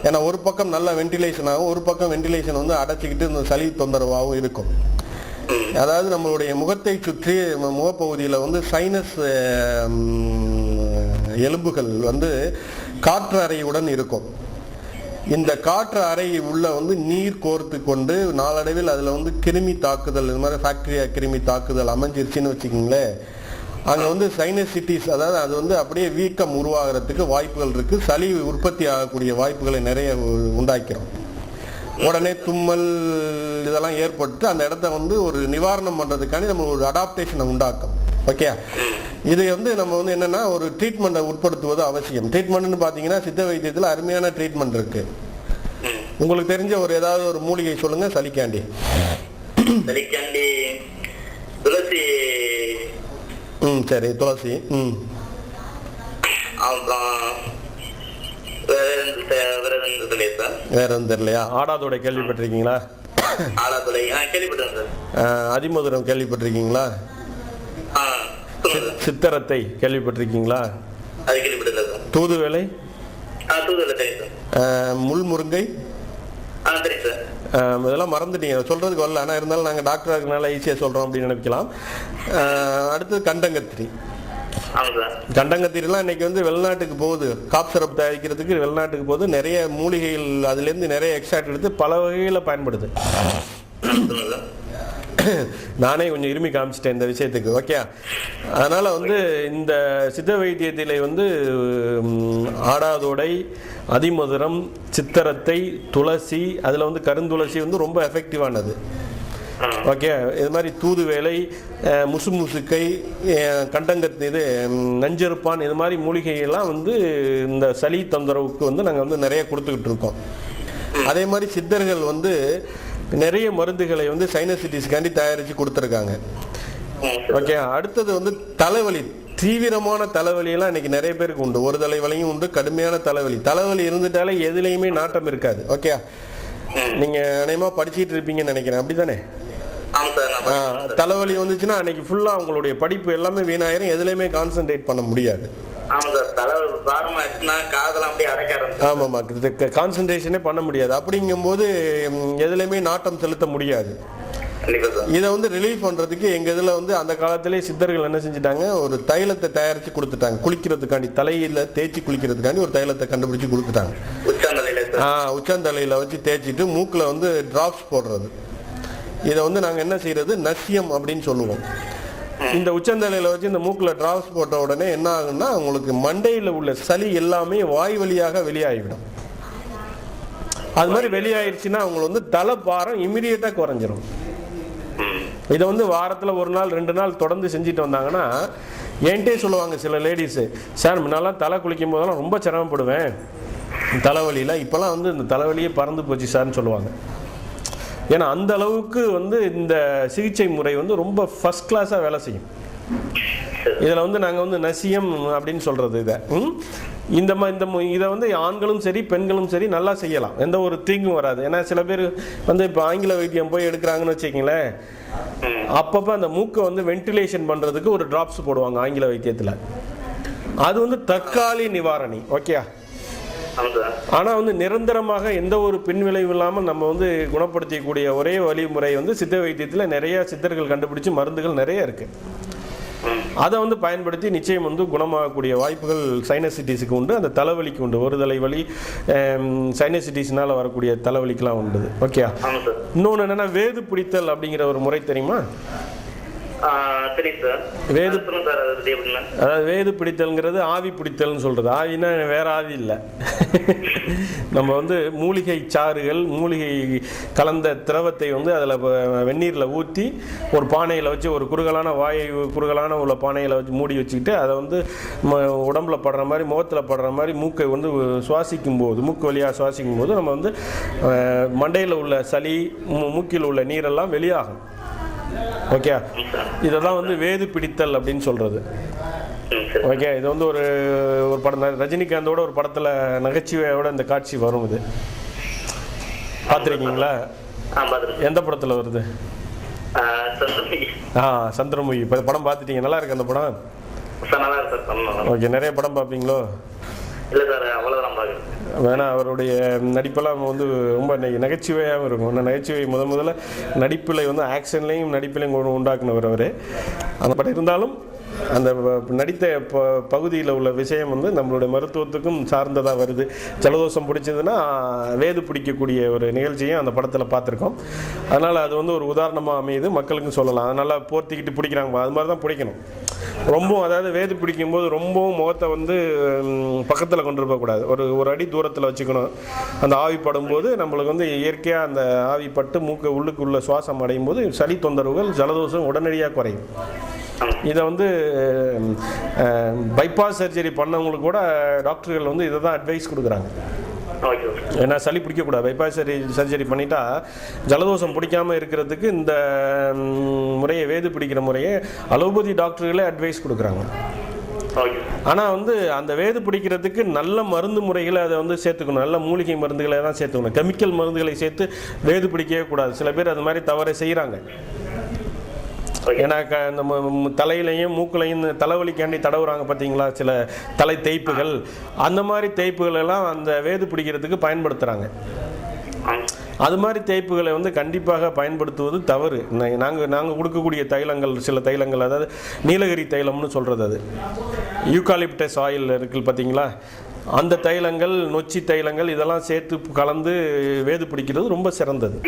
ஏன்னா ஒரு பக்கம் நல்ல வென்டிலேஷன் ஆகும், ஒரு பக்கம் வென்டிலேஷன் வந்து அடைச்சிக்கிட்டு இந்த சளி தொந்தரவாகவும் இருக்கும். அதாவது நம்மளுடைய முகத்தை சுற்றி முகப்பகுதியில் வந்து சைனஸ் எலும்புகள் வந்து காற்று அறையுடன் இருக்கும். இந்த காற்று அறை உள்ள வந்து நீர் கோர்த்து கொண்டு நாளடைவில் அதில் வந்து கிருமி தாக்குதல், இது மாதிரி பாக்டீரியா கிருமி தாக்குதல் அமைஞ்சிருச்சுன்னு வச்சுக்கிங்களேன், அங்கே வந்து சைனசிட்டிஸ், அதாவது அது வந்து அப்படியே வீக்கம் உருவாகிறதுக்கு வாய்ப்புகள் இருக்குது. சளி உற்பத்தி ஆகக்கூடிய வாய்ப்புகளை நிறைய உண்டாக்கிறோம். உடனே தும்மல் இதெல்லாம் ஏற்பட்டு அந்த இடத்த வந்து ஒரு நிவாரணம் பண்ணுறதுக்காண்டி நம்ம ஒரு அடாப்டேஷனை உண்டாக்கும். ஓகே, இது வந்து நம்ம வந்து என்னன்னா ஒரு ட்ரீட்மெண்ட்டை உட்படுத்துவது அவசியம். ட்ரீட்மெண்ட்னு பார்த்தீங்கன்னா சித்த வைத்தியத்தில் அருமையான ட்ரீட்மெண்ட் இருக்கு. உங்களுக்கு தெரிஞ்ச ஒரு ஏதாவது ஒரு மூலிகை சொல்லுங்க. சளிக்காண்டி துளசி. சரி, துளசி. வேற எதுவும் தெரியலையா? ஆடாதோட கேள்விப்பட்டிருக்கீங்களா? அதிமதுரம் கேள்விப்பட்டிருக்கீங்களா? சித்தரத்தை கேள்விப்பட்டிருக்கீங்களா? தூதுவேலை, முள்முருங்கை, இதெல்லாம் மறந்துட்டீங்க, சொல்றதுக்கு வரல. ஆனால் இருந்தாலும் நாங்கள் டாக்டராக இருக்கனால ஈஸியாக சொல்றோம் அப்படின்னு நினைக்கலாம். அடுத்தது கண்டங்கத்திரி. கண்டங்கத்திரிலாம் இன்னைக்கு வந்து வெளிநாட்டுக்கு போகுது, காப் சிரப் தயாரிக்கிறதுக்கு வெளிநாட்டுக்கு போகுது. நிறைய மூலிகைகள் அதுலேருந்து நிறைய எக்ஸ்ட்ராக்ட் எடுத்து பல வகையில் பயன்படுது. நானே கொஞ்சம் இருமி காமிச்சிட்டேன் இந்த விஷயத்துக்கு. ஓகே, அதனால வந்து இந்த சித்த வைத்தியத்திலே வந்து ஆடாதோடை, அதிமதுரம், சித்தரத்தை, துளசி, அதில் வந்து கருந்துளசி வந்து ரொம்ப எஃபெக்டிவானது. ஓகே, இது மாதிரி தூதுவேலை, முசுமுசுக்கை, கண்டங்கத், இது நஞ்சருப்பான், இது மாதிரி மூலிகையெல்லாம் வந்து இந்த சளி தொந்தரவுக்கு வந்து நாங்கள் வந்து நிறைய கொடுத்துக்கிட்டு இருக்கோம். அதே மாதிரி சித்தர்கள் வந்து நிறைய மருந்துகளை வந்து சைனசிட்டிஸ்காண்டி தயாரித்து கொடுத்துருக்காங்க. ஓகே, அடுத்தது வந்து தலைவலி, தீவிரமான தலைவலியெல்லாம் இன்னைக்கு நிறைய பேருக்கு உண்டு. ஒரு தலைவலியும் உண்டு, கடுமையான தலைவலி. தலைவலி இருந்துட்டாலே எதுலையுமே நாட்டம் இருக்காது. ஓகே, நீங்க அநேகமா படிச்சுட்டு இருப்பீங்கன்னு நினைக்கிறேன், அப்படித்தானே? தலைவலி வந்துச்சுன்னா அன்னைக்கு ஃபுல்லா உங்களுடைய படிப்பு எல்லாமே வீணாயிரும், எதுலையுமே கான்சென்ட்ரேட் பண்ண முடியாது. ஆமாமா, கான்சென்ட்ரேஷனே பண்ண முடியாது. அப்படிங்கும்போது எதுலையுமே நாட்டம் செலுத்த முடியாது. இதை வந்து ரிலீவ் பண்றதுக்கு எங்க இதுல வந்து அந்த காலத்திலே சித்தர்கள் என்ன செஞ்சுட்டாங்க, ஒரு தைலத்தை தயாரிச்சு கொடுத்துட்டாங்க. குளிக்கிறதுக்காண்டி, தலையில தேய்ச்சி குளிக்கிறதுக்காண்டி ஒரு தைலத்தை கண்டுபிடிச்சு கொடுத்துட்டாங்க. உச்சந்தலையில வச்சு தேய்ச்சிட்டு மூக்குல வந்து டிராப்ஸ் போடுறது. இதை வந்து நாங்க என்ன செய்யறது, நசியம் அப்படின்னு சொல்லுவோம். இந்த உச்சந்தலையில வச்சு இந்த மூக்குல டிராப்ஸ் போட்ட உடனே என்ன ஆகுன்னா, உங்களுக்கு மண்டையில உள்ள சளி எல்லாமே வாய் வழியாக வெளியாகிவிடும். அது மாதிரி வெளியாயிருச்சுன்னா அவங்களுக்கு வந்து தலை பாரம் இமிடியேட்டா குறைஞ்சிரும். இதை வந்து வாரத்துல ஒரு நாள் 2 நாள் தொடர்ந்து செஞ்சுட்டு வந்தாங்கன்னா, என்கிட்டே சொல்லுவாங்க சில லேடிஸு, சார் முன்னாலாம் தலை குளிக்கும் போதெல்லாம் ரொம்ப சிரமப்படுவேன் தலைவலியில, இப்பெல்லாம் வந்து இந்த தலைவலியே பறந்து போச்சு சார்னு சொல்லுவாங்க. ஏன்னா அந்த அளவுக்கு வந்து இந்த சிகிச்சை முறை வந்து ரொம்ப ஃபர்ஸ்ட் கிளாஸாக வேலை செய்யும். இதில் வந்து நாங்கள் வந்து நசியம் அப்படின்னு சொல்கிறது. இதை வந்து ஆண்களும் சரி பெண்களும் சரி நல்லா செய்யலாம், எந்த ஒரு தீங்கும் வராது. ஏன்னா சில பேர் வந்து இப்போ ஆங்கில வைத்தியம் போய் எடுக்கிறாங்கன்னு வச்சுக்கிங்களேன், அப்பப்போ அந்த மூக்கை வந்து வென்டிலேஷன் பண்ணுறதுக்கு ஒரு டிராப்ஸ் போடுவாங்க ஆங்கில வைத்தியத்தில். அது வந்து தற்காலி நிவாரணி. ஓகே, ஆனா வந்து நிரந்தரமாக எந்த ஒரு பின்விளைவு இல்லாமல் நம்ம வந்து குணப்படுத்தக்கூடிய ஒரே வழிமுறை வந்து சித்த வைத்தியத்துல நிறைய சித்தர்கள் கண்டுபிடிச்சு மருந்துகள் நிறைய இருக்கு. அதை வந்து பயன்படுத்தி நிச்சயம் வந்து குணமாகக்கூடிய வாய்ப்புகள் சைனசிட்டிஸுக்கு உண்டு, அந்த தலைவலிக்கு உண்டு. ஒரு தலைவலி சைனசிட்டிஸ்னால வரக்கூடிய தலைவலிக்கெல்லாம் உண்டு. ஓகே, இன்னொன்று என்னன்னா வேது பிடித்தல் அப்படிங்கிற ஒரு முறை தெரியுமா? அதாவது வேது பிடித்தல்ங்கிறது ஆவி பிடித்தல்னு சொல்றது. ஆவினா வேற ஆவி இல்லை, நம்ம வந்து மூலிகை சாறுகள், மூலிகை கலந்த திரவத்தை வந்து அதில் வெந்நீரில் ஊற்றி ஒரு பானையில் வச்சு, ஒரு குறுகலான உள்ள பானையில் வச்சு மூடி வச்சுக்கிட்டு அதை வந்து உடம்புல படுற மாதிரி, முகத்தில் படுற மாதிரி மூக்கை வந்து சுவாசிக்கும் போது, மூக்கு வழியாக சுவாசிக்கும் போது நம்ம வந்து மண்டையில் உள்ள சளி, மூக்கில் உள்ள நீரெல்லாம் வெளியாகும். ஓகே, இதெல்லாம் வந்து வேது பிடித்தல் அப்படின்னு சொல்றது. ஓகே, இது வந்து ஒரு படம், ரஜினிகாந்தோட ஒரு படத்துல நகைச்சுவையோட இந்த காட்சி வரும். இது பார்த்துருக்கீங்களா? எந்த படத்துல வருது? சந்திரமுகி. படம் பார்த்துட்டீங்க? நல்லா இருக்கு அந்த படம். ஓகே, நிறைய படம் பார்ப்பீங்களோ? இல்லை சார், அவ்வளோதான் பார்க்குறேன். வேணா அவருடைய நடிப்பெல்லாம் வந்து ரொம்ப நகைச்சுவையாகவும் இருக்கும். நகைச்சுவை முதல்ல நடிப்பில் வந்து ஆக்ஷன்லேயும் நடிப்பிலையும் உண்டாக்குனவர் அவர். பட் இருந்தாலும் அந்த நடித்த பகுதியில் உள்ள விஷயம் வந்து நம்மளுடைய மருத்துவத்துக்கும் சார்ந்ததாக வருது. ஜலதோஷம் பிடிச்சதுன்னா வேது பிடிக்கக்கூடிய ஒரு நிகழ்ச்சியும் அந்த படத்தில் பார்த்துருக்கோம். அதனால் அது வந்து ஒரு உதாரணமாக அமையுது, மக்களுக்கும் சொல்லலாம். அதனால் போர்த்திக்கிட்டு பிடிக்கிறாங்க, அது மாதிரி தான் பிடிக்கணும். ரொம்பவும் அதாவது வேது பிடிக்கும்போது ரொம்பவும் முகத்தை வந்து பக்கத்தில் கொண்டு போகக்கூடாது, ஒரு அடி தூரத்தில் வச்சுக்கணும். அந்த ஆவி படும்போது நம்மளுக்கு வந்து இயற்கையாக அந்த ஆவி பட்டு மூக்கு உள்ளுக்குள்ள சுவாசம் அடையும் போது சளி தொந்தரவுகள் ஜலதோஷம் உடனடியாக குறையும். இதை வந்து பைபாஸ் சர்ஜரி பண்ணவங்களுக்கு கூட டாக்டர்கள் வந்து இதை தான் அட்வைஸ் கொடுக்குறாங்க. ஏன்னா சளி பிடிக்கக்கூடாது. பைபாஸ் சர்ஜரி பண்ணிட்டா ஜலதோஷம் பிடிக்காமல் இருக்கிறதுக்கு இந்த முறையை, வேது பிடிக்கிற முறையை அலோபதி டாக்டர்களே அட்வைஸ் கொடுக்குறாங்க. ஆனால் வந்து அந்த வேது பிடிக்கிறதுக்கு நல்ல மருந்து முறைகளை அதை வந்து சேர்த்துக்கணும். நல்ல மூலிகை மருந்துகளை தான் சேர்த்துக்கணும். கெமிக்கல் மருந்துகளை சேர்த்து வேது பிடிக்கவே கூடாது. சில பேர் அது மாதிரி தவறை செய்கிறாங்க. ஏன்னா நம்ம தலையிலையும் மூக்குலையும் தலைவலிக்காண்டி தடவுறாங்க பார்த்தீங்களா, சில தலை தேய்ப்புகள், அந்த மாதிரி தேய்ப்புகள் எல்லாம் அந்த வேது பிடிக்கிறதுக்கு பயன்படுத்துகிறாங்க. அது மாதிரி தேய்ப்புகளை வந்து கண்டிப்பாக பயன்படுத்துவது தவறு. நாங்கள் கொடுக்கக்கூடிய தைலங்கள், சில தைலங்கள், அதாவது நீலகிரி தைலம்னு சொல்கிறது, அது யூகாலிப்டஸ் ஆயில் இருக்குது பார்த்தீங்களா, அந்த தைலங்கள், நொச்சி தைலங்கள் இதெல்லாம் சேர்த்து கலந்து வேது பிடிக்கிறது ரொம்ப சிறந்தது.